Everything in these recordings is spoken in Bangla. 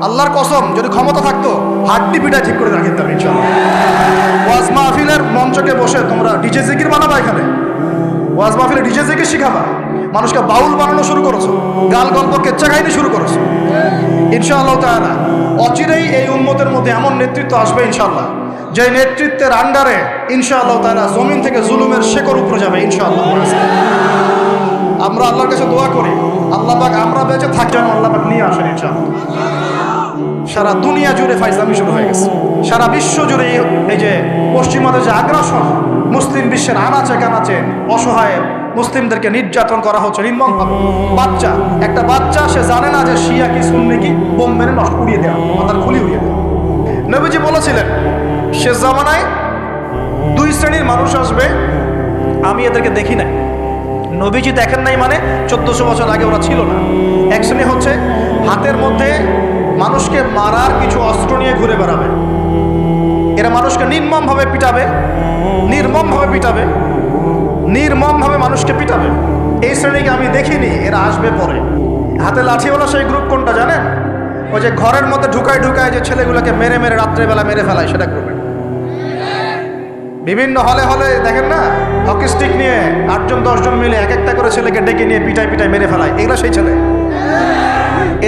আল্লাহর কসম, যদি ক্ষমতা থাকতো হাড্ডি পিটায় ঠিক করে রাখতে হবে ইনশাআল্লাহ। ওয়াজ মাহফিলের মঞ্চকে বসে তোমরা ডিজে জিকির বানাবা, এখানে ওয়াজ মাহফিলে ডিজে জিকির শিখাবা, মানুষকে বাউল বানানো শুরু করেছো, গাল গল্প কেচ্চা কাহিনী শুরু করেছো। ইনশাআল্লাহ তাআলা অচিরেই এই উম্মতের মধ্যে এমন নেতৃত্ব আসবে ইনশাআল্লাহ, যে নেতৃত্বের আন্ডারে ইনশাআল্লাহ তাআলা জমিন থেকে জুলুমের শেকড় উপরে যাবে ইনশাআল্লাহ। আমরা আল্লাহর কাছে দোয়া করি, আল্লাহ পাক আমরা বেঁচে থাকি যেন আল্লাহ পাক নিয়ে আসেন ইনশাআল্লাহ। সারা দুনিয়া জুড়ে ফাইজলামি শুরু হয়ে গেছে, সারা বিশ্ব জুড়ে এই যে পশ্চিমাদের যে আগ্রাসন, মুসলিম বিশ্বের আনাচে কানাচে অসহায় মুসলিমদেরকে নির্যাতন করা হচ্ছে নির্মমভাবে। বাচ্চা, একটা বাচ্চা সে জানে না যে শিয়া কি সুন্নি কি, বোম মেরে নষ্ট উড়িয়ে দেওয়া, মাথার খুলি উড়িয়ে দেওয়া। নবীজি বলেছিলেন শেষ জামানায় দুই শ্রেণীর মানুষ আসবে, আমি এদেরকে দেখি নাই। নবীজি দেখেন নাই মানে 1400 বছর আগে ওরা ছিল না। এক শ্রেণী হচ্ছে হাতের মধ্যে মানুষকে মারার কিছু অস্ত্র নিয়ে ঘুরে বেড়াবে, এরা মানুষকে নির্মমভাবে পিটাবে, নির্মমভাবে পিটাবে, নির্মমভাবে মানুষকে পিটাবে। এই শ্রেণীকে আমি দেখিনি, এরা আসবে পরে। হাতে লাঠিওয়ালা সেই গ্রুপ কোনটা জানেন? ওই যে ঘরের মধ্যে ঢুকায় ঢুকায় যে ছেলেগুলোকে মেরে মেরে রাত্রেবেলা মেরে ফেলায়, সেটা গ্রুপে। বিভিন্ন হলে হলে দেখেন না, হকি স্টিক নিয়ে 8-10 জন মিলে এক একটা করে ছেলেকে ডেকে নিয়ে পিটাই পিটাই মেরে ফেলায়, এগুলো সেই ছেলে।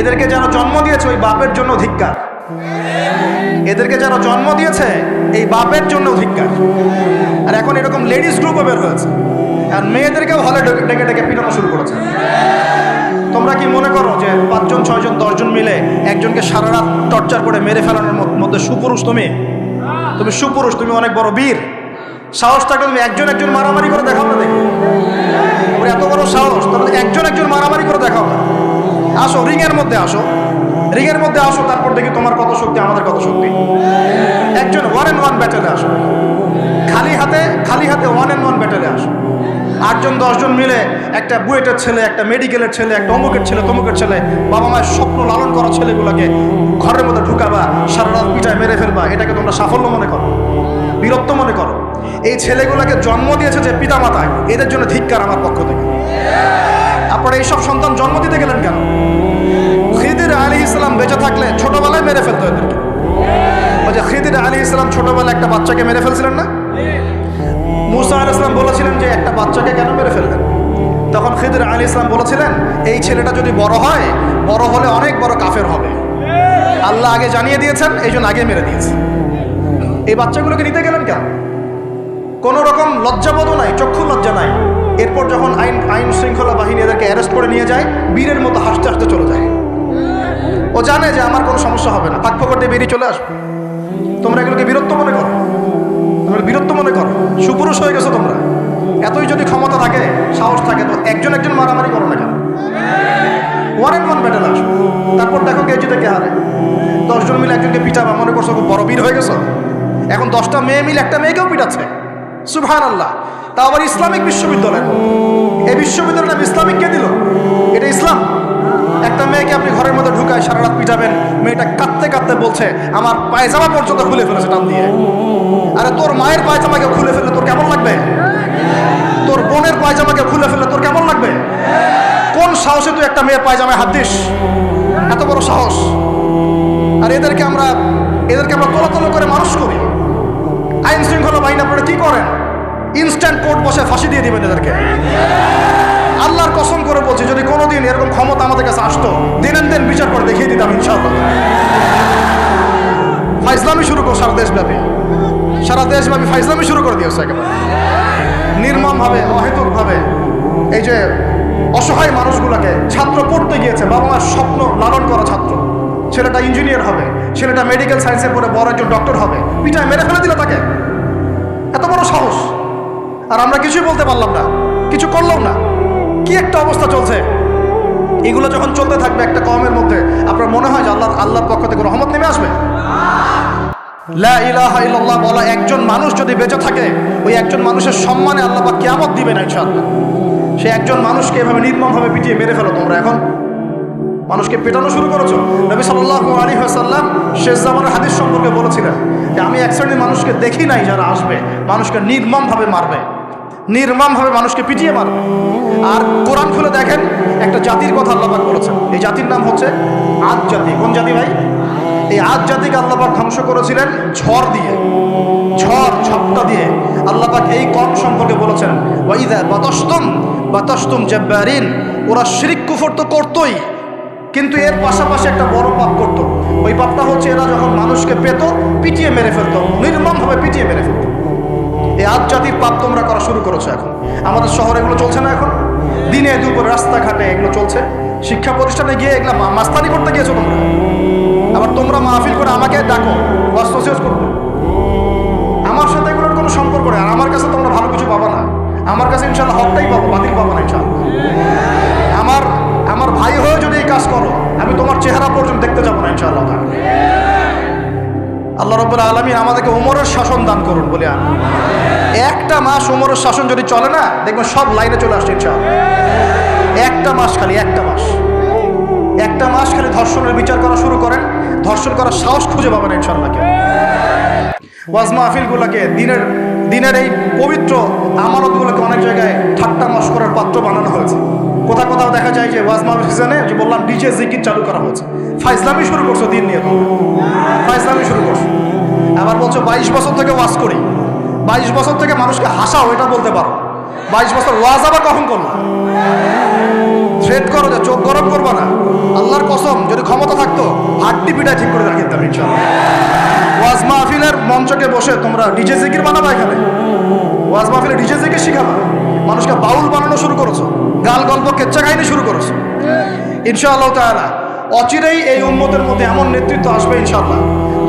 এদেরকে যারা জন্ম দিয়েছে ওই বাপের জন্য ধিক্কার, এদেরকে যারা জন্ম দিয়েছে এই বাপের জন্য ধিক্কার। আর এখন এরকম লেডিস গ্রুপও বের হয়েছে, আর মেয়েদেরকেও হলে ডেকে ডেকে পিটানো শুরু করেছে। তোমরা কি মনে করো যে 5 জন 6 জন 10 জন মিলে একজনকে সারা রাত টর্চার করে মেরে ফেলানোর মধ্যে সুপুরুষ তুমি? তুমি সুপুরুষ, তুমি অনেক বড় বীর। সাহস থাকলে তুমি একজন একজন মারামারি করে দেখাও না, দেখি ওর এত বড় সাহস, তাহলে একজন একজন মারামারি করে দেখাও না। আসো রিংয়ের মধ্যে আসো, রিংয়ের মধ্যে আসো, তারপর দেখি তোমার কত শক্তি আমাদের কত শক্তি। একজন 1-on-1 ব্যাটেলে আসো, খালি হাতে 1-on-1 ব্যাটেলে আসো। 8 জন 10 জন মিলে একটা বুয়েটের ছেলে, একটা মেডিকেলের ছেলে, একটা অমুকের ছেলে, তমুকের ছেলে, বাবা মায়ের স্বপ্ন লালন করা ছেলেগুলোকে ঘরের মধ্যে ঢুকাবা, সারা রাত পিটায় মেরে ফেলবা, এটাকে তোমরা সাফল্য মনে করো, বীরত্ব মনে করো? এই ছেলেগুলোকে জন্ম দিয়েছে যে পিতা মাতা, এদের জন্য ধিক্কার আমার পক্ষ থেকে। আপনারা এইসব সন্তান জন্ম দিতে গেলেন কেন? খিদির আলাইহিস সালাম বেঁচে থাকলে ছোটবেলায় মেরে ফেলতো এদেরকে। ওই যে খিদির আলাইহিস সালাম ছোটবেলায় একটা বাচ্চাকে মেরে ফেলছিলেন না? মুসা আলাইহিস সালাম বলেছিলেন যে একটা বাচ্চাকে কেন মেরে ফেললেন? তখন খিদির আলাইহিস সালাম বলেছিলেন এই ছেলেটা যদি বড় হয়, বড় হলে অনেক বড় কাফের হবে। আল্লাহ আগে জানিয়ে দিয়েছেন, এই জন্য আগে মেরে দিয়েছে। এই বাচ্চাগুলোকে নিতে গেলেন কেন? কোনো রকম লজ্জাবোধও নাই, চক্ষু লজ্জা নাই। এরপর যখন আইন শৃঙ্খলা বাহিনী এদেরকে অ্যারেস্ট করে নিয়ে যায়, বীরের মতো হাসতে হাসতে চলে যায়। ও জানে যে আমার কোনো সমস্যা হবে না, ফাঁক ফোকর দিয়ে বেরিয়ে চলে আসবে। তোমরা এগুলোকে বীরত্ব মনে করো, তোমরা বীরত্ব মনে করো, সুপুরুষ হয়ে গেছো তোমরা। এতই যদি ক্ষমতা থাকে, সাহস থাকে, তো একজন একজন মারামারি করো না কেন? 1-on-1 ব্যাটেল আসো, তারপর দেখো কে জিতে কে হারে। 10 জন মিলে একজনকে পিটাবা, মনে করছো খুব বড় বীর হয়ে গেছো। এখন 10টা মেয়ে মিলে একটা মেয়েকেও পিটাচ্ছে, সুবহানাল্লাহ। তাও আবার ইসলামিক বিশ্ববিদ্যালয়। এই বিশ্ববিদ্যালয়ের নাম ইসলামিক কে দিল? এটা ইসলাম? একটা মেয়েকে আপনি ঘরের মধ্যে ঢুকায় সারা রাত পিটাবেন, মেয়েটা কাঁদতে কাঁদতে বলছে আমার পায়জামা পর্যন্ত খুলে ফেলেছে টান দিয়ে। আরে তোর মায়ের পায়জামাকে খুলে ফেললে তোর কেমন লাগবে? তোর বোনের পায়জামাকে খুলে ফেললে তোর কেমন লাগবে? কোন সাহসে তুই একটা মেয়ের পায়জামায় হাত দিস? এত বড় সাহস! আর এদেরকে আমরা তলাতল করে মানুষ করি। আইন শৃঙ্খলা বাহিনী আপনারা কি করেন? ইনস্ট্যান্ট কোর্ট বসে ফাঁসি দিয়ে দিবেন এদেরকে। আল্লাহর কসম করে বলছি, যদি কোনোদিন এরকম ক্ষমতা আমাদের কাছে আসতো, দিনের দিন বিচার করে দেখিয়ে দিতাম ইনশাআল্লাহ। ফাইজলামি শুরু করো সারা দেশব্যাপী, সারা দেশব্যাপী ফাইজলামি শুরু করে দিয়েছে একেবারে নির্মমভাবে, অহেতুকভাবে। এই যে অসহায় মানুষগুলোকে, ছাত্র পড়তে গিয়েছে, বাবা মার স্বপ্ন লালন করা ছাত্র, ছেলেটা ইঞ্জিনিয়ার হবে, ছেলেটা মেডিকেল সায়েন্সে পড়ে বড় একজন ডক্টর হবে, পিটায় মেরে ফেলে দিল তাকে। এত বড় সাহস! আর আমরা কিছুই বলতে পারলাম না, কিছু করলাম না। কি একটা অবস্থা চলছে! এগুলো যখন চলতে থাকবে একটা কওমের মধ্যে, আপনার মনে হয় যে আল্লাহর পক্ষ থেকে রহমত নেমে আসবে? লা ইলাহা ইল্লাল্লাহ বলা একজন মানুষ যদি বেঁচে থাকে, ওই একজন মানুষের সম্মানে আল্লাহ পাক কিয়ামত দিবেন ইনশাআল্লাহ। সে একজন মানুষকে এভাবে নির্মমভাবে পিটিয়ে মেরে ফেলো তোমরা। এখন মানুষকে পেটানো শুরু করেছো। নবী সাল্লাল্লাহু আলাইহি ওয়াসাল্লাম শেষ জামানার হাদিস সম্পর্কে বলেছিলেন যে আমি এক শ্রেণীর মানুষকে দেখি নাই যারা আসবে, মানুষকে নির্মমভাবে মারবে, নির্মমভাবে মানুষকে পিটিয়ে মারবে। আর কোরআন খুলে দেখেন, একটা জাতির কথা আল্লাহ পাক বলেছেন। এই জাতির নাম হচ্ছে আদ জাতি। কোন জাতি ভাই? এই আদ জাতিকে আল্লাহ পাক ধ্বংস করেছিলেন ঝড় দিয়ে, ঝড়টা দিয়ে। আল্লাহ পাক এই কওম সম্পর্কে বলেছেন, ওয়াইদা বাতাসতুম জাব্বারিন, ওরা শিরক কুফর তো করতোই, কিন্তু এর পাশাপাশি একটা বড় পাপ করত। ওই পাপটা হচ্ছে এরা যখন মানুষকে পেত পিটিয়ে মেরে ফেলতো, নির্মমভাবে পিটিয়ে মেরে ফেলতো। এই আদ জাতির পাপ তোমরা করা শুরু করেছো। এখন আমাদের শহরে এগুলো চলছে না? এখন দিনে দুপুরে রাস্তাঘাটে এগুলো চলছে। শিক্ষা প্রতিষ্ঠানে গিয়ে এগুলো মাস্তানি করতে গিয়েছো তোমরা। আবার তোমরা মাহফিল করে আমাকে ডাকো ওয়াজ নসিহত করতে। আমার সাথে এগুলোর কোনো সম্পর্ক নেই। আর আমার কাছে তোমরা ভালো কিছু পাবা না। আমার কাছে ইনশাল্লাহ হকটাই পাবো, বাতিল পাবো না ইনশাল্লাহ। আমার ভাই হয়ে যদি এই কাজ করো, আমি তোমার চেহারা পর্যন্ত দেখতে যাবো না ইনশাআল্লাহ। আল্লাহ রাব্বুল আলামিন আমাদেরকে ওমরের শাসন দান করুন বলে আমি একটা মাস ওমরের শাসন যদি চলে না, দেখবেন সব লাইনে চলে আসছে ইনশাআল্লাহ। একটা মাস খালি ধর্ষণের বিচার করা শুরু করেন, ধর্ষণ করার সাহস খুঁজে পাবেন ইনশাআল্লাহ। ওয়াজ মাহফিলগুলোকে দিনের এই পবিত্র আমানতগুলোকে অনেক জায়গায় ঠাট্টা মশকরার পাত্র বানানো হয়েছে। কোথাও দেখা যায় যে ওয়াজ মাহফিল সিজনে যে বললাম ডিজে জিকির চালু করা হয়েছে। ফাইজলামি শুরু করছো দিন নিয়ে, ফাইজলামি শুরু করছো। আবার বলছো 22 বছর থেকে ওয়াজ করি, 22 বছর থেকে মানুষকে হাসাও, এটা বলতে পারো। 22 বছর ওয়াজ আবার কখন করলা? থ্রেট করো যে চোখ গরম করবা না। আল্লাহর কসম, যদি ক্ষমতা থাকতো হাড্ডি পিটায় ঠিক করে রাখিতাম ইনশাআল্লাহ। ওয়াজ মাহফিলের মঞ্চকে বসে তোমরা ডিজে জিকির বানাবা, এখানে ওয়াজ মাহফিলে ডিজে জিকির শিখাবা, মানুষকে বাউল বানানো শুরু করেছো, গাল গল্প কেচ্চা কাহিনী শুরু করেছো। ইনশাআল্লাহ তাআলা অচিরেই এই উম্মতের মধ্যে এমন নেতৃত্ব আসবে ইনশাআল্লাহ,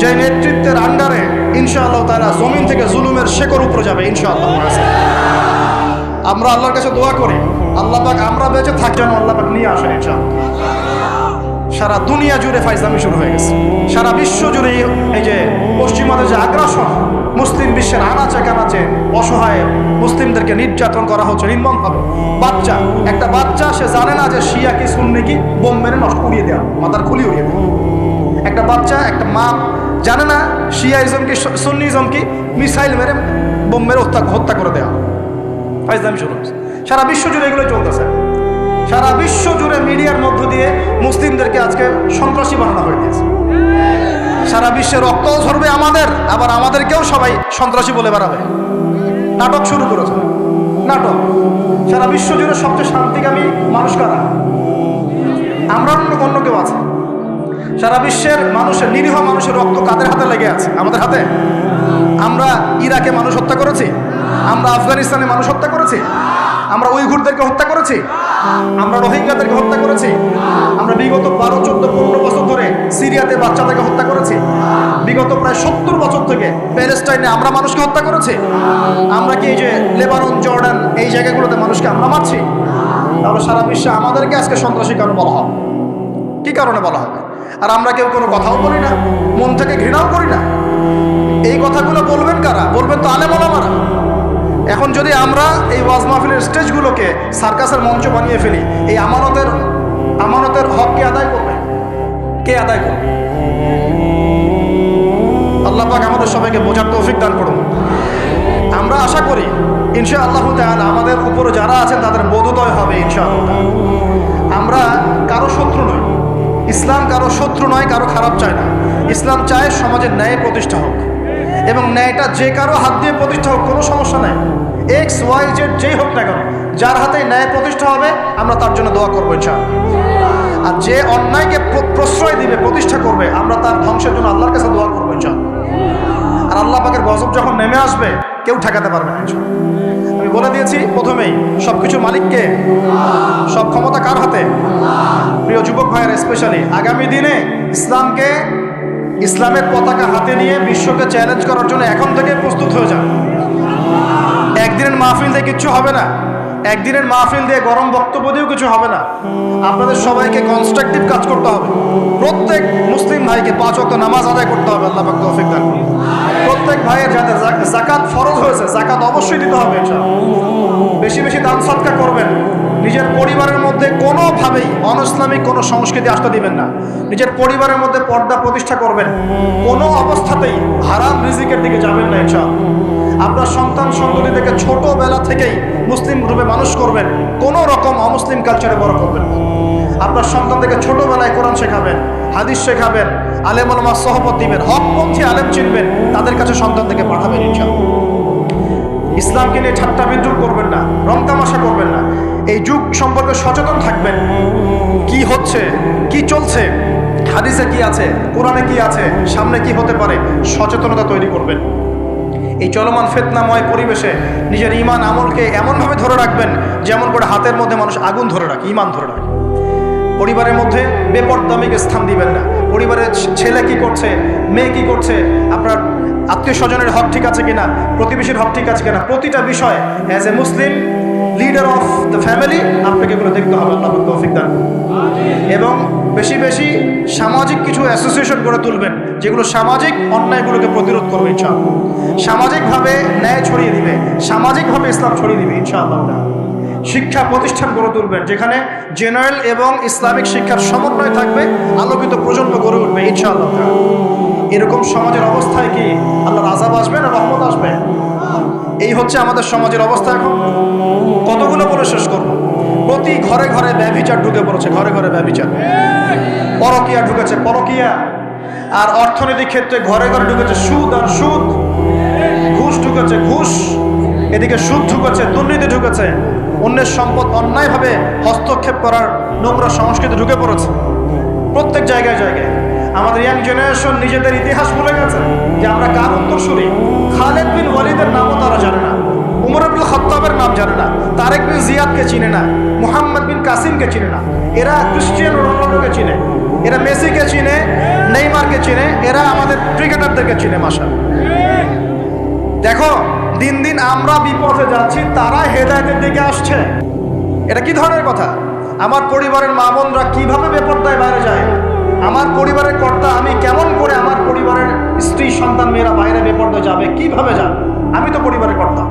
যে নেতৃত্বের আন্ডারে ইনশাআল্লাহ তাআলা জমিন থেকে জুলুমের শেকড় উপরে যাবে ইনশাআল্লাহ। আমরা আল্লাহর কাছে দোয়া করি, আল্লাহ পাক আমরা বেঁচে থাকি যেন আল্লাহ পাক নিয়ে আসেন ইনশাআল্লাহ। সারা দুনিয়া জুড়ে ফাইজলামি শুরু হয়ে গেছে, সারা বিশ্ব জুড়ে এই যে পশ্চিমাদের যে আগ্রাসন, মুসলিম বিশ্বের আনাচে কানাচে অসহায় মুসলিমদেরকে নির্যাতন করা হচ্ছে নির্মমভাবে। একটা বাচ্চা সে জানে না যে শিয়া কি সুন্নি কি, বোম মেরে নষ্ট উড়িয়ে দেওয়া, মাথার খুলি উড়িয়ে দেওয়া। একটা বাচ্চা, একটা মা জানে না শিয়াইজম কি সুন্নিজম কি, মিসাইল মেরে বোম মেরে হত্যা করে দেওয়া। ফাইজলামি শুরু হচ্ছে সারা বিশ্ব জুড়ে, এগুলোই চলতেছে। সারা বিশ্ব জুড়ে মিডিয়ার মধ্য দিয়ে মুসলিমদেরকে আজকে সন্ত্রাসী বানানো হয়ে গেছে। সারা বিশ্বে রক্তও ঝরবে আমাদের, আবার আমাদেরকেও সবাই সন্ত্রাসী বলে বেড়াবে। নাটক শুরু করেছে, নাটক। সারা বিশ্ব জুড়ে সবচেয়ে শান্তিকামী মানুষ কারা? আমরা অন্য কেউ আছে? সারা বিশ্বের মানুষের, নিরীহ মানুষের রক্ত কাদের হাতে লেগে আছে? আমাদের হাতে। আমরা ইরাকে মানুষ হত্যা করেছি, আমরা আফগানিস্তানে মানুষ হত্যা করেছি, আমরা উইঘুরদেরকে হত্যা করেছি, আমরা রোহিঙ্গাদেরকে হত্যা করেছি, আমরা বিগত 12, 14, 15 বছর ধরে সিরিয়াতে বাচ্চাদেরকে হত্যা করেছি, বিগত প্রায় 70 বছর থেকে প্যালেস্টাইনে আমরা মানুষকে হত্যা করেছি। আমরা কি এই যে লেবানন, জর্ডান এই জায়গাগুলোতে মানুষকে আমরা মারছি? তাহলে সারা বিশ্বে আমাদেরকে আজকে সন্ত্রাসী কারণ বলা হবে, কি কারণে বলা হবে? আর আমরা কেউ কোনো কথাও বলি না, মন থেকে ঘৃণাও করি না। এই কথাগুলো বলবেন কারা? বলবেন তো আলেম ওলামারা। এখন যদি আমরা এই ওয়াজ মাহফিলের স্টেজগুলোকে সার্কাসের মঞ্চ বানিয়ে ফেলি, এই আমানতের হক কে আদায় করবে? কে আদায় করবে? আল্লাহ পাক আমাদের সবাইকে বোঝার তৌফিক দান করুন। আমরা আশা করি ইনশাআল্লাহ তাআলা আমাদের উপরে যারা আছেন তাদের বোধোদয় হবে ইনশাআল্লাহ। আমরা কারো শত্রু নই, ইসলাম কারো শত্রু নয়, কারো খারাপ চায় না। ইসলাম চায় সমাজের ন্যায় প্রতিষ্ঠা হোক, এবং ন্যায়টা যে কারো হাত দিয়ে প্রতিষ্ঠা হোক, কোনো সমস্যা নাই। এক্স ওয়াই জেড যেই হোক না কেন, যার হাতে ন্যায় প্রতিষ্ঠা হবে আমরা তার জন্য দোয়া করবো ইনশাআল্লাহ। আর যে অন্যায়কে প্রশ্রয় দিবে, প্রতিষ্ঠা করবে, আমরা তার ধ্বংসের জন্য আল্লাহর কাছে দোয়া করবো ইনশাআল্লাহ। আর আল্লাহ পাকের গজব যখন নেমে আসবে কেউ ঠেকাতে পারবে না ইনশাআল্লাহ। আমি বলে দিয়েছি প্রথমেই, সবকিছু মালিককে, সব ক্ষমতা কার হাতে? প্রিয় যুবক ভাইয়েরা, স্পেশালি আগামী দিনে ইসলামের পতাকা হাতে নিয়ে বিশ্বকে চ্যালেঞ্জ করার জন্য এখন থেকে প্রস্তুত হয়ে যান। একদিনের মাহফিল দিয়ে কিচ্ছু হবে না, একদিনের মাহফিল দিয়ে গরম বক্তব্য দিয়েও কিছু হবে না। আপনাদের সবাইকে কনস্ট্রাকটিভ কাজ করতে হবে। প্রত্যেক মুসলিম ভাইকে 5 ওয়াক্ত নামাজ আদায় করতে হবে, আল্লাহ পাক তৌফিক দান করুন। প্রত্যেক ভাইয়ের যাতে যাকাত ফরজ হয়েছে, যাকাত অবশ্যই দিতে হবে ইনশাআল্লাহ। বেশি বেশি দান সদকা করবেন। নিজের পরিবারের মধ্যে কোনোভাবেই অনইসলামিক কোনো সংস্কৃতি আসতে দিবেন না। নিজের পরিবারের মধ্যে পর্দা প্রতিষ্ঠা করবেন, কোনো অবস্থাতেই হারাম রিজিকের দিকে যাবেন না ইনশাআল্লাহ। আপনার সন্তান সন্ততিদেরকে ছোটবেলা থেকেই মুসলিম রূপে মানুষ করবেন, কোনো রকম অমুসলিম কালচারে বড় করবেন। আপনার সন্তানদেরকে ছোটবেলায় কোরআন শেখাবেন, হাদিস শেখাবেন, আলেম ওলামার সহবত দিবেন, হকপন্থী আলেম চিনবেন, তাদের কাছে সন্তান থেকে পাঠাবেন ইনশাআল্লাহ। ইসলামকে নিয়ে ঠাট্টা বিদ্রুপ করবেন না, রং তামাশা করবেন না। এই যুগ সম্পর্কে সচেতন থাকবেন, কি হচ্ছে, কি চলছে, হাদিসে কি আছে, কোরআনে কি আছে, সামনে কি হতে পারে, সচেতনতা তৈরি করবেন। এই চলমান ফিতনাময় পরিবেশে নিজের ঈমান আমলকে এমনভাবে ধরে রাখবেন যেমন করে হাতের মধ্যে মানুষ আগুন ধরে রাখে, ঈমান ধরে রাখে। পরিবারের মধ্যে বেপরদামিকে স্থান দিবেন না। পরিবারের ছেলে কি করছে, মেয়ে কি করছে, আপনার আত্মীয় স্বজনের হক ঠিক আছে কিনা, প্রতিবেশীর হক ঠিক আছে কিনা, প্রতিটা বিষয় as a Muslim leader of the family আপনাকে এগুলো দেখতে হবে। আল্লাহ তৌফিক দান। এবং বেশি বেশি সামাজিক কিছু অ্যাসোসিয়েশন গড়ে তুলবেন যেগুলো সামাজিক অন্যায়গুলোকে প্রতিরোধ করবে ইনশাআল্লাহ, সামাজিকভাবে ন্যায় ছড়িয়ে দিবে, সামাজিকভাবে ইসলাম ছড়িয়ে দিবে ইনশাআল্লাহ। শিক্ষা প্রতিষ্ঠান গড়ে তুলবেন যেখানে জেনারেল এবং ইসলামিক শিক্ষার সমন্বয় থাকবে, আলোকিত প্রজন্ম গড়ে উঠবে ইনশাআল্লাহ। এরকম সমাজের অবস্থায় কি আল্লাহর আযাব আসবে না রহমত আসবে? এই হচ্ছে আমাদের সমাজের অবস্থা। এখন কতগুলো বলে শেষ করব। প্রতি ঘরে ঘরে ব্যভিচার ঢুকে পড়েছে, ঘরে ঘরে ব্যভিচার, পরকিয়া ঢুকেছে, পরকিয়া। আর অর্থনৈতিক ক্ষেত্রে ঘরে ঘরে ঢুকেছে সুদ আর সুদ, ঘুষ ঢুকেছে ঘুষ, এদিকে সুদ ঢুকেছে, দুর্নীতি ঢুকেছে, অন্যের সম্পদ অন্যায়ভাবে হস্তক্ষেপ করার নোংরা সংস্কৃতি ঢুকে পড়েছে প্রত্যেক জায়গায় জায়গায়। আমাদের ইয়াং জেনারেশন নিজেদের ইতিহাস ভুলে গেছে যে আমরা কার উত্তরসূরি। খালেদ বিন ওয়ালিদের নামও তারা জানে না, উমর ইবনুল খাত্তাবের নাম জানে না, তারেক বিন জিয়াদকে চিনে না, মুহাম্মদ বিন কাসিমকে চিনে না। এরা ক্রিস্টিয়ানো রোনাল্ডোকে চিনে, এরা মেসিকে চিনে, নেইমারকে চিনে, এরা আমাদের ক্রিকেটারদেরকে চিনে। মাশাআল্লাহ, দেখো দিন দিন আমরা বিপথে যাচ্ছি, তারা হেদায়েতের দিকে আসছে। এটা কি ধরনের কথা? আমার পরিবারের মা বোনরা কিভাবে বেপরদায় বাইরে যায়, আমার পরিবারের কর্তা আমি কেমন করে আমার পরিবারের স্ত্রী সন্তান মেয়েরা বাইরে বেপরদায় যাবে, কিভাবে যাবে? আমি তো পরিবারের কর্তা,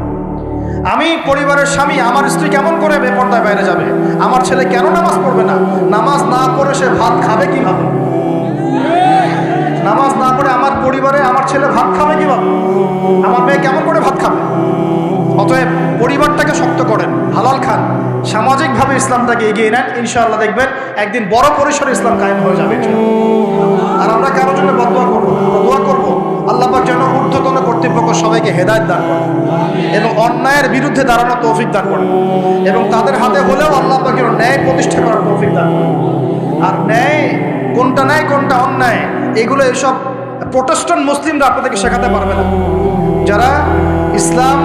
আমি পরিবারের স্বামী, আমার স্ত্রী কেমন করে বেপরদায় বাইরে যাবে? আমার ছেলে কেন নামাজ পড়বে না? নামাজ না পড়ে সে ভাত খাবে কিভাবে? নামাজ না পড়ে আমার পরিবারে আমার ছেলে ভাত খাবে কিভাবে? আমার মেয়ে কেমন করে ভাত খাবে? অতএব পরিবারটাকে শক্ত করেন, হালাল খান, সামাজিকভাবে ইসলামটাকে এগিয়ে নেন, ইনশাআল্লাহ দেখবেন একদিন বড় পরিসরে ইসলাম কায়েম হয়ে যাবে। আর আমরা কারোর জন্য বদদোয়া করবো না, আমরা দোয়া করবো আল্লাহ পাক যেন ঊর্ধ্বতন কর্তৃপক্ষ সবাইকে হেদায়েত দান করেন এবং অন্যায়ের বিরুদ্ধে দাঁড়ানোর তৌফিক দান করেন এবং তাদের হাতে হলেও আল্লাহ পাক যেন ন্যায় প্রতিষ্ঠা করার তৌফিক দান করেন। আর ন্যায় কোনটা ন্যায় কোনটা অন্যায় এগুলো এইসব প্রোটেস্ট্যান্ট মুসলিমরা আপনাদেরকে শেখাতে পারবে না। যারা ইসলাম,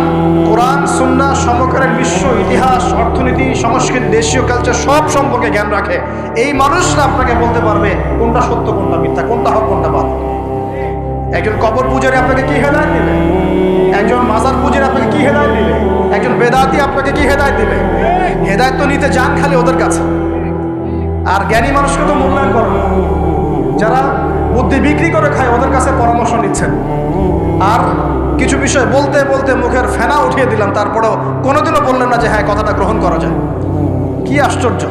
কোরআন, সুন্নাহ, সমকালীন বিশ্ব ইতিহাস, অর্থনীতি, সংস্কৃতি, দেশীয় কালচার সব সম্পর্কে জ্ঞান রাখে, এই মানুষরা আপনাকে বলতে পারবে কোনটা সত্য কোনটা মিথ্যা, কোনটা হক কোনটা বাদ। একজন কবর পূজারী আপনাকে কি হেদায়েত দিবে? একজন মাজার পূজারী আপনাকে কি হেদায়েত দিবে? একজন বেদাতি আপনাকে কি হেদায়েত দিবে? হেদায়েত তো নিতে যান খালি ওদের কাছে, আর জ্ঞানী মানুষকে তো মূল্যায়ন করে না। যারা বুদ্ধি বিক্রি করে খায় ওদের কাছে পরামর্শ নিচ্ছেন। আর কিছু বিষয় বলতে বলতে মুখের ফেনা উঠিয়ে দিলাম, তারপরেও কোনোদিনও বললেন না যে হ্যাঁ কথাটা গ্রহণ করা যায়। কি আশ্চর্য!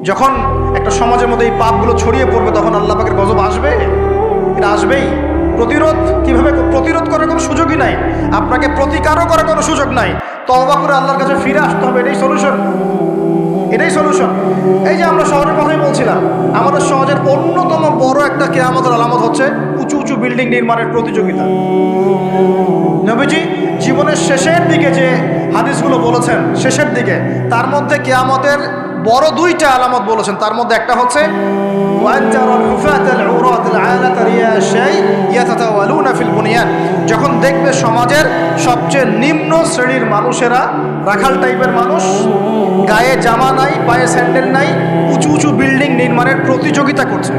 যখন একটা সমাজের মধ্যে এই পাপগুলো ছড়িয়ে পড়বে তখন আল্লাহ পাকের গজব আসবে, এটা আসবেই। প্রতিরোধ কিভাবে? প্রতিরোধ করার কোনো সুযোগই নাই, আপনাকে প্রতিকারও করার কোনো সুযোগ নাই। তওবা করে আল্লাহর কাছে ফিরে আসতে হবে, এটাই সলিউশন, এটাই সলিউশন। এই যে আমরা শহরের কথাই বলছিলাম, আমাদের সমাজের অন্যতম বড় একটা কিয়ামতের আলামত হচ্ছে উঁচু উঁচু বিল্ডিং নির্মাণের প্রতিযোগিতা। নবীজি জীবনের শেষের দিকে যে হাদিসগুলো বলেছেন, শেষের দিকে, তার মধ্যে কিয়ামতের বড় দুইটা আলামত বলেছেন। তার মধ্যে একটা হচ্ছে যখন দেখবে সমাজের সবচেয়ে নিম্ন শ্রেণীর মানুষেরা, রাখাল টাইপের মানুষ, গায়ে জামা নাই, পায়ে স্যান্ডেল নাই, উঁচু উঁচু বিল্ডিং নির্মাণের প্রতিযোগিতা করছে।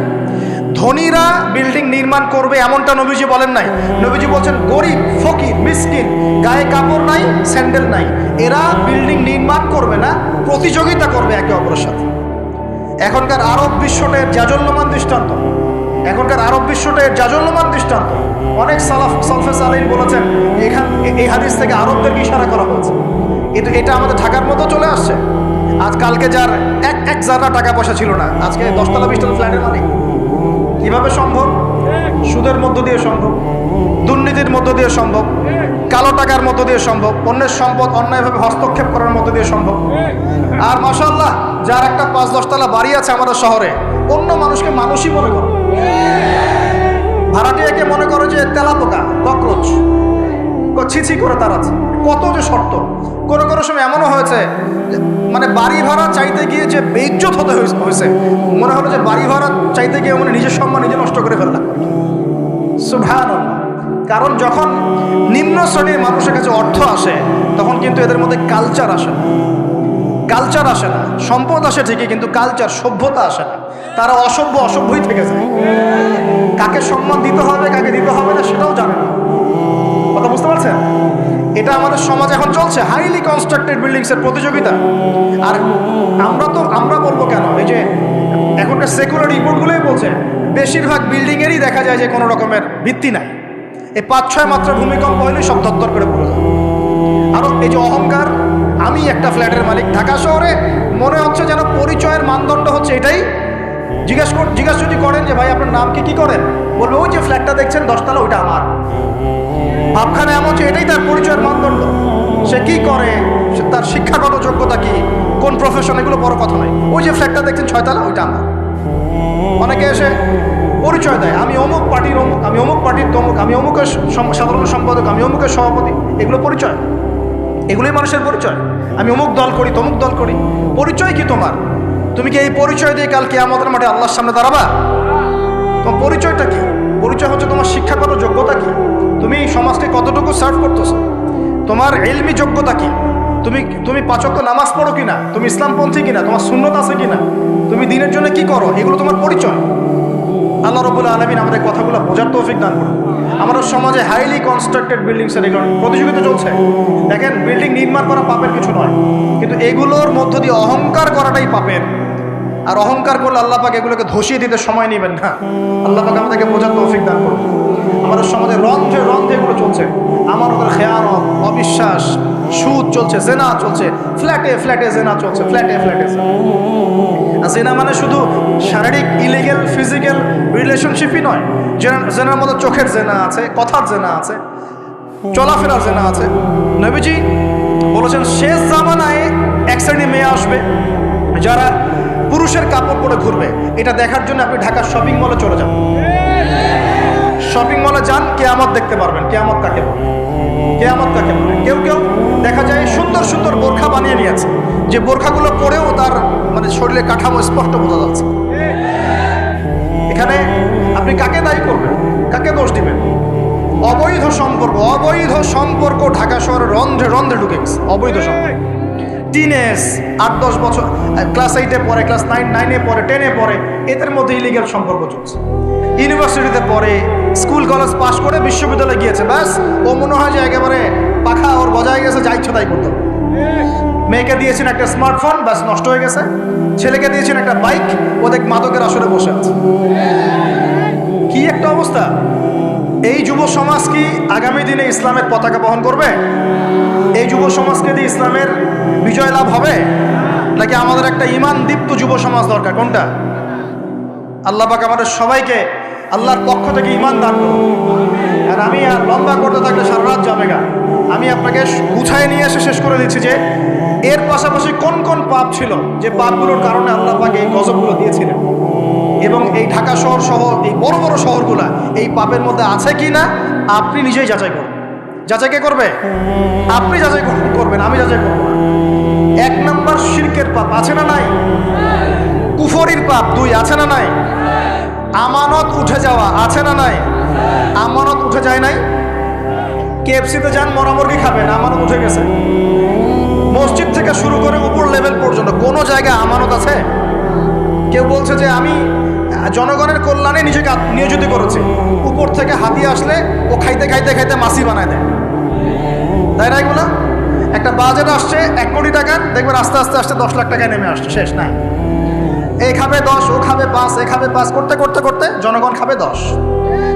ধনীরা বিল্ডিং নির্মাণ করবে এমনটা নবীজি বলেন নাই। নবীজি বলছেন গরিব, ফকির, মিসকিন, গায়ে কাপড় নাই, স্যান্ডেল নাই, এরা বিল্ডিং নির্মাণ করবে না, প্রতিযোগিতা করবে একে অপরের সাথে। এখনকার আরব বিশ্বটের জাজল্যমান দৃষ্টান্ত, এখনকার আরব বিশ্বটের জাজল্যমান দৃষ্টান্ত। অনেক সালফে সালেহিন বলেছেন এই হাদিস থেকে আরবদেরকে ইশারা করা হয়েছে। কিন্তু এটা আমাদের ঢাকার মতো চলে আসছে। আজ কালকে যার এক জায়গা টাকা পয়সা ছিল না, আজকে 10 তলা 20 তলা ফ্ল্যাটের মালিক। কিভাবে সম্ভব? সুদের মধ্য দিয়ে সম্ভব, দুর্নীতির মধ্য দিয়ে সম্ভব, কালো টাকার মধ্য দিয়ে সম্ভব, অন্যের সম্পদ অন্যায়ভাবে হস্তক্ষেপ করার মধ্য দিয়ে সম্ভব। আর মাশাআল্লাহ, যার একটা 5-10 তলা বাড়ি আছে আমাদের শহরে, অন্য মানুষকে মানুষই মনে করে। ভাড়াটিয়াকে মনে করো যে তেলাপোকা, ককরোচ, ছিছি করে তাড়াচ্ছে। কত যে শর্ত। কোনো কোনো সময় এমনও হয়েছে মানে বাড়ি ভাড়া চাইতে গিয়ে যে বেইজ্জত হতে হয়েছে, মনে হলো যে বাড়ি ভাড়া চাইতে গিয়ে মানে নিজের সম্মান নিজে নষ্ট করে ফেললাম। সুবহানাল্লাহ। কারণ যখন নিম্ন শ্রেণীর মানুষের কাছে অর্থ আসে তখন কিন্তু এদের মধ্যে কালচার আসে না। কালচার আসে না, সম্পদ আসে ঠিকই, কিন্তু কালচার, সভ্যতা আসে না। তারা অসভ্যই থেকে যায়। কাকে সম্মান দিতে হবে কাকে দিতে হবে না সেটাও জানে না। কথা বুঝতে পারছেন? এটা আমাদের সমাজ এখন চলছে, হাইলি কনস্ট্রাক্টেড বিল্ডিংসের প্রতিযোগিতা। আর আমরা বলবো কেন, এই যে এখনকার সেকুলার রিপোর্টগুলোই বলছে বেশিরভাগ বিল্ডিংয়েরই দেখা যায় যে কোনো রকমের ভিত্তি নাই। এই 5-6 মাত্রা ভূমিকম্প হলেই সব তত্তর করে পড়ে যায়। আরও এই যে অহংকার, আমি একটা ফ্ল্যাটের মালিক। ঢাকা শহরে মনে হচ্ছে যেন পরিচয়ের মানদণ্ড হচ্ছে এটাই। জিজ্ঞাসা যদি করেন যে ভাই আপনার নাম কি করেন, বলবে ওই যে ফ্ল্যাটটা দেখছেন 10 তলা ওইটা আমার। ভাবখানা এমন যে এটাই তার পরিচয়ের মানদণ্ড। সে কি করে, তার শিক্ষাগত যোগ্যতা কি, কোন প্রফেশন, এগুলো বড় কথা নয়। ওই যে ফ্ল্যাটটা দেখছেন 6 তলা ওইটা আমার। অনেকে এসে পরিচয় দেয়, আমি অমুক পার্টির অমুক, আমি অমুক পার্টির তমুক, আমি অমুকের সাধারণ সম্পাদক, আমি অমুকের সভাপতি। এগুলো পরিচয়, এগুলোই মানুষের পরিচয়। আমি অমুক দল করি, তমুক দল করি। পরিচয় কি তোমার? তুমি কি এই পরিচয় দিয়ে কাল কিয়ামতের মাঠে আল্লাহর সামনে দাঁড়াবা? তোমার পরিচয়টা কি? পরিচয় হচ্ছে তোমার শিক্ষাগত যোগ্যতা কি, তুমি সমাজকে কতটুকু সার্ভ করতেছো, তোমার ইলমি যোগ্যতা কি, তুমি 5 ওয়াক্ত নামাজ পড়ো কিনা, তুমি ইসলামপন্থী কিনা, তোমার সুন্নত আছে কিনা, তুমি দিনের জন্য কি করো, এগুলো তোমার পরিচয়। আল্লাহ রাব্বুল আলামিন আমাদের কথাগুলো বোঝার তৌফিক দান করুন। আমাদের সমাজে হাইলি কনস্ট্রাক্টেড বিল্ডিংসের এগুলো প্রতিযোগিতা চলছে। দেখেন, বিল্ডিং নির্মাণ করা পাপের কিছু নয়, কিন্তু এগুলোর মধ্য দিয়ে অহংকার করাটাই পাপের। আর অহংকার করলে আল্লাহ পাক এগুলোকে ধসিয়ে দিতে সময় নেবেন না। আল্লাহ পাক আমাদেরকে বোঝার তৌফিক দান করুন। আমাদের সমাজে রন্ধে এগুলো চলছে। আমাদের খেয়ানত, অবিশ্বাস, সুদ চলছে, জেনা চলছে, ফ্ল্যাটে জেনা চলছে, ফ্ল্যাটে জেনা মানে শুধু শারীরিক ইলিগেল ফিজিক্যাল রিলেশনশিপই নয়। জেনার মধ্যে চোখের জেনা আছে, কথার জেনা আছে, চলাফেরার জেনা আছে। নবীজি বলেছেন শেষ জামানায় এক শ্রেণী মেয়ে আসবে যারা পুরুষের কাপড় পরে ঘুরবে। এটা দেখার জন্য আপনি ঢাকার শপিং মলে চলে যান। শপিং মলে যান, কিয়ামত দেখতে পারবেন। কিয়ামত কাকে বলে? কেউ দেখা যায় সুন্দর বোরখা বানিয়ে নিয়েছে, যে বোরখাগুলো পরেও তার মানে শরীরের কাঠামো স্পষ্ট বোঝা যাচ্ছে। এখানে আপনি কাকে দায়ী করবেন, কাকে দোষ দিবেন? অবৈধ সম্পর্ক ঢাকা শহরে রন্ধে ঢুকে গেছে। অবৈধ সম্পর্ক, টিনেজ 8-10 বছর, ক্লাস 8-এ পড়ে, ক্লাস 9-এ পড়ে, 10-এ পড়ে, এদের মধ্যে ইলিগাল সম্পর্ক চলছে। ইউনিভার্সিটিতে পড়ে, স্কুল কলেজ পাশ করে বিশ্ববিদ্যালয়ে গিয়েছে, ব্যাস ও মনে হয় যে একেবারে পাখা ওর বজায় গেছে, যা ইচ্ছা তাই করতে হবে। মেয়েকে দিয়েছেন একটা স্মার্টফোন, ব্যাস নষ্ট হয়ে গেছে। ছেলেকে দিয়েছেন একটা বাইক, ও দেখ মাদকের আসরে বসে আছে। কি একটা অবস্থা! এই যুব সমাজ কি আগামী দিনে ইসলামের পতাকা বহন করবে? এই যুব সমাজকে দিয়ে ইসলামের বিজয় লাভ হবে, নাকি আমাদের একটা ঈমান দীপ্ত যুব সমাজ দরকার? কোনটা? আল্লাহ পাক আমাদের সবাইকে আল্লাহর পক্ষ থেকে ঈমান দান করুন। আর আমি আর লম্বা করতে থাকলে সারা রাত যাবে গা। আমি আপনাকে গুছায় নিয়ে এসে শেষ করে দিচ্ছি যে এর পাশাপাশি কোন কোন পাপ ছিল, যে পাপগুলোর কারণে আল্লাহ পাক এই গজবগুলো দিয়েছিলেন। এবং এই ঢাকা শহর সহ এই বড় বড় শহরগুলা এই পাপের মধ্যে আছে কি না আপনি নিজেই যাচাই করুন। যাচাই কে করবে? আপনি যাচাই করবেন, আমি যাচাই করব না। 1 নম্বর শিরকের পাপ আছে না নাই? কুফরির পাপ 2 আছে না নাই? আমানত উঠে যাওয়া আছে না নাই? আমানত উঠে যায় নাই? কেএফসিতে যান, মরামুরগি খাবেন, আমানত উঠে গেছে। মসজিদ থেকে শুরু করে উপর লেভেল পর্যন্ত কোনো জায়গায় আমানত আছে? কেউ বলছে যে আমি জনগণের কল্যাণে নিজেকে নিয়োজিত করেছি, উপর থেকে হাতি আসলে ও খাইতে মাসি বানায় দেয়, তাই না? এগুলো একটা বাজেট আসছে 1 কোটি টাকার, দেখবেন আস্তে আস্তে 10 লাখ টাকায় নেমে আসছে, শেষ নাই। এ খাবে 10, ও খাবে 5, এ খাবে 5, করতে জনগণ খাবে 10।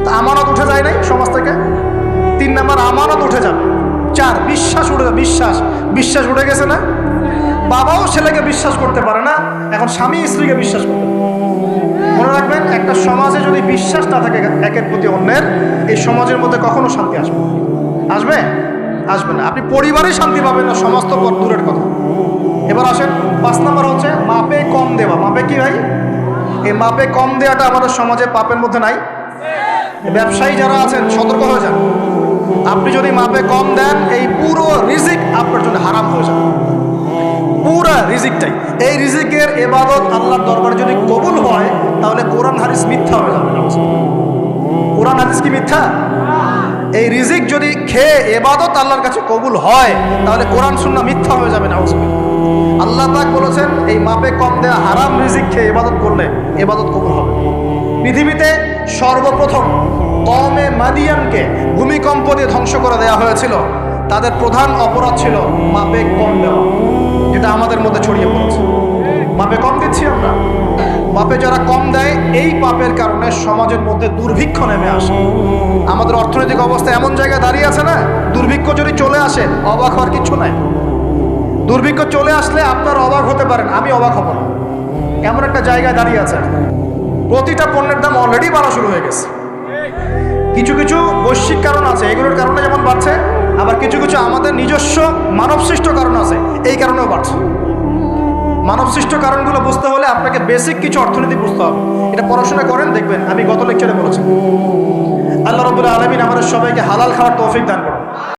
তা আমানত উঠে যায় নাই সমাজ থেকে? 3 নম্বর আমানত উঠে যাবে। 4 বিশ্বাস উঠে যাবে। বিশ্বাস উঠে গেছে না? বাবাও ছেলেকে বিশ্বাস করতে পারে না, এখন স্বামী স্ত্রীকে বিশ্বাস করতে পারে। মনে রাখবেন, একটা সমাজে যদি বিশ্বাস না থাকে একের প্রতি অন্যের, এই সমাজের মধ্যে কখনো শান্তি আসবে না। আপনি পরিবারে শান্তি পাবেন না, সমাজ তো দূরের কথা। এবার আসেন 5 নম্বর হচ্ছে মাপে কম দেওয়া। মাপে কি ভাই? এই মাপে কম দেওয়াটা আমাদের সমাজে পাপের মধ্যে নাই। ব্যবসায়ী যারা আছেন সতর্ক হয়ে যান। আপনি যদি মাপে কম দেন, এই পুরো রিজিক আপনার জন্য হারাম হয়ে যাবে, পুরা রিজিকটাই। এই রিজিকের ইবাদত আল্লাহর দরবারে যদি কবুল হয়, তাহলে কোরআন হাদিস মিথ্যা হয়ে যাবে। কোরআন হাদিস কি মিথ্যা? এই রিজিক যদি খেয়ে ইবাদত আল্লাহর কাছে কবুল হয়, তাহলে কোরআন সুন্নাহ মিথ্যা হয়ে যাবে। নাউজুবিল্লাহ। আল্লাহ পাক বলেছেন, এই মাপে কম দেয়া হারাম রিজিক খেয়ে ইবাদত করলে ইবাদত কবুল হবে। পৃথিবীতে সর্বপ্রথম কওমে মাদিয়ানকে ভূমিকম্প দিয়ে ধ্বংস করে দেওয়া হয়েছিল। তাদের প্রধান অপরাধ ছিল মাপে কম দেওয়া, যেটা আমাদের মধ্যে ছড়িয়ে পড়েছে। মাপে কম দিচ্ছি আমরা। মাপে যারা কম দেয়, এই পাপের কারণে সমাজের মধ্যে দুর্ভিক্ষ নেমে আসে। আমাদের অর্থনৈতিক অবস্থা এমন জায়গায় দাঁড়িয়ে আছে না, দুর্ভিক্ষ যদি চলে আসে অবাক হওয়ার কিছু নাই। দুর্ভিক্ষ চলে আসলে আপনার অবাক হতে পারেন, আমি অবাক হব না। এমন একটা জায়গায় দাঁড়িয়ে আছে, প্রতিটা পণ্যের দাম অলরেডি বাড়া শুরু হয়ে গেছে। কিছু কিছু বৈশ্বিক কারণ আছে, এগুলোর কারণে যেমন বাড়ছে, আবার কিছু কিছু আমাদের নিজস্ব মানবসৃষ্ট কারণ আছে, এই কারণেও বাড়ছে। মানবসৃষ্ট কারণগুলো বুঝতে হলে আপনাকে বেসিক কিছু অর্থনীতি বুঝতে হবে। এটা পড়াশোনা করেন, দেখবেন। আমি গত লেকচারে বলেছি। আল্লাহ রাব্বুল আলামিন আমাদের সবাইকে হালাল খাওয়ার তৌফিক দান করুন।